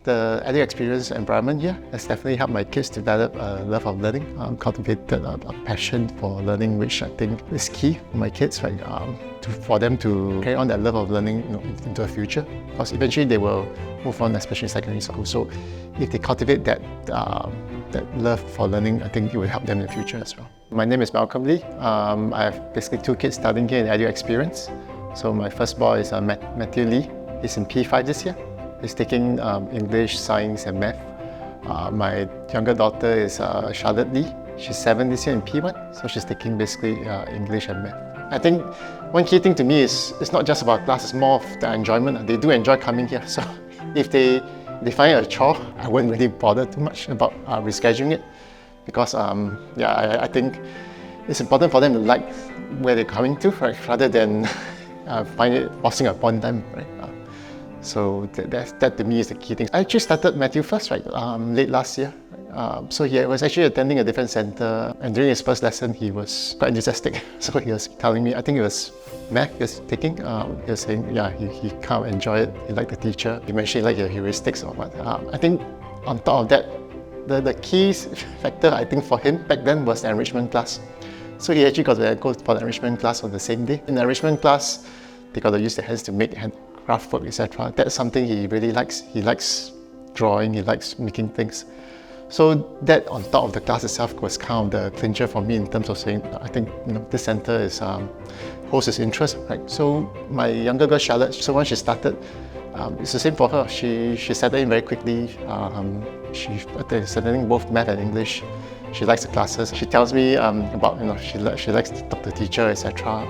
The edu experience environment here has definitely helped my kids develop a love of learning, cultivated a passion for learning, which I think is key for my kids, right? For them to carry on that love of learning into the future, because eventually they will move on, especially in secondary school. So if they cultivate that love for learning, I think it will help them in the future as well. My name is Malcom Lee. I have basically 2 kids studying here in edu experience. So my first boy is Matthew Lee. He's in P5 this year. He's taking English, Science and Math. My younger daughter is Charlotte Lee. She's 7 this year in P1, so she's taking basically English and Math. I think one key thing to me is it's not just about class, it's more of the enjoyment. They do enjoy coming here, so if they find it a chore, I wouldn't really bother too much about rescheduling it, because I think it's important for them to like where they're coming to, right, rather than find it forcing upon them, right? So that to me is the key thing. I actually started Matthew first, right, late last year. So he was actually attending a different center, and during his first lesson he was quite enthusiastic. So he was telling me, I think it was math he was taking, he was saying, yeah, he kind of enjoyed it, he liked the teacher. He mentioned he liked the heuristics or what. I think on top of that, the key factor I think for him back then was the enrichment class. So he actually got to go for the enrichment class on the same day. In the enrichment class, they got to use their hands to make craft work, etc. That's something he really likes. He likes drawing, he likes making things. So that on top of the class itself was kind of the clincher for me in terms of saying, I think this center is holds his interest, right? So my younger girl Charlotte, so once she started, it's the same for her. She settled in very quickly. She studying both math and English. She likes the classes. She tells me about she likes to talk to the teacher, etc.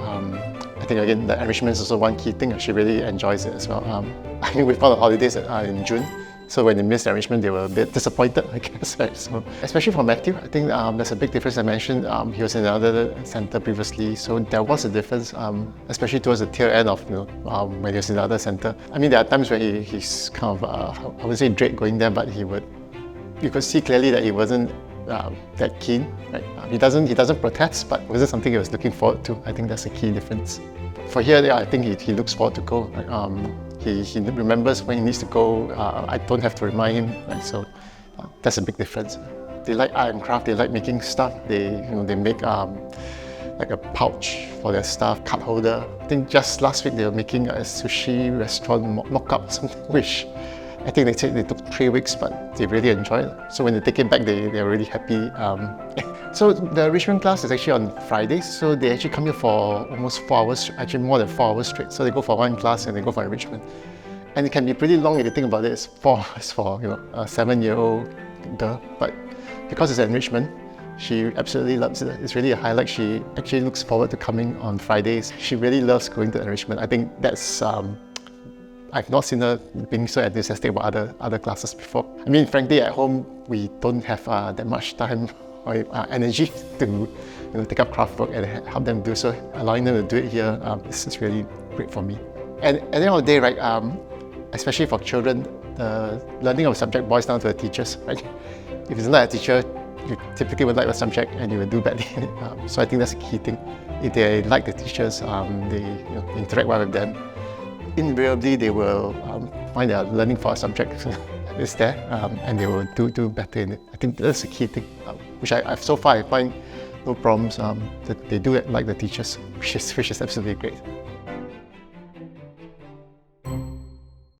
I think again the enrichment is also one key thing. She really enjoys it as well. I mean, we found the holidays in June, so when they missed the enrichment, they were a bit disappointed, I guess. Right? So especially for Matthew, I think there's a big difference. I mentioned he was in another center previously, so there was a difference, especially towards the tail end of when he was in the other center. I mean, there are times where he's kind of I wouldn't say dread going there, but you could see clearly that he wasn't that keen, right? He doesn't protest, but was it something he was looking forward to? I think that's a key difference. For here, yeah, I think he looks forward to go. Right? He remembers when he needs to go. I don't have to remind him, right? So that's a big difference. They like art and craft. They like making stuff. They make like a pouch for their stuff, card holder. I think just last week they were making a sushi restaurant mock-up, something which I think they took 3 weeks, but they really enjoyed it. So when they take it back, they're really happy. So the enrichment class is actually on Fridays, so they actually come here for almost 4 hours, actually more than 4 hours straight. So they go for one class and they go for enrichment. And it can be pretty long if you think about it. It's 4 hours for a 7-year-old girl, but because it's enrichment, she absolutely loves it. It's really a highlight. She actually looks forward to coming on Fridays. She really loves going to enrichment. I think that's I've not seen her being so enthusiastic about other classes before. I mean, frankly, at home, we don't have that much time or energy to take up craft work and help them do so. Allowing them to do it here is really great for me. And at the end of the day, right, especially for children, the learning of a subject boils down to the teachers, right? If you don't like a teacher, you typically would like the subject and you will do badly in it. So I think that's a key thing. If they like the teachers, they interact well with them, invariably they will find their learning for a subject is there, and they will do better in it. I think that's the key thing, which so far I find no problems. That they do like the teachers, which is absolutely great.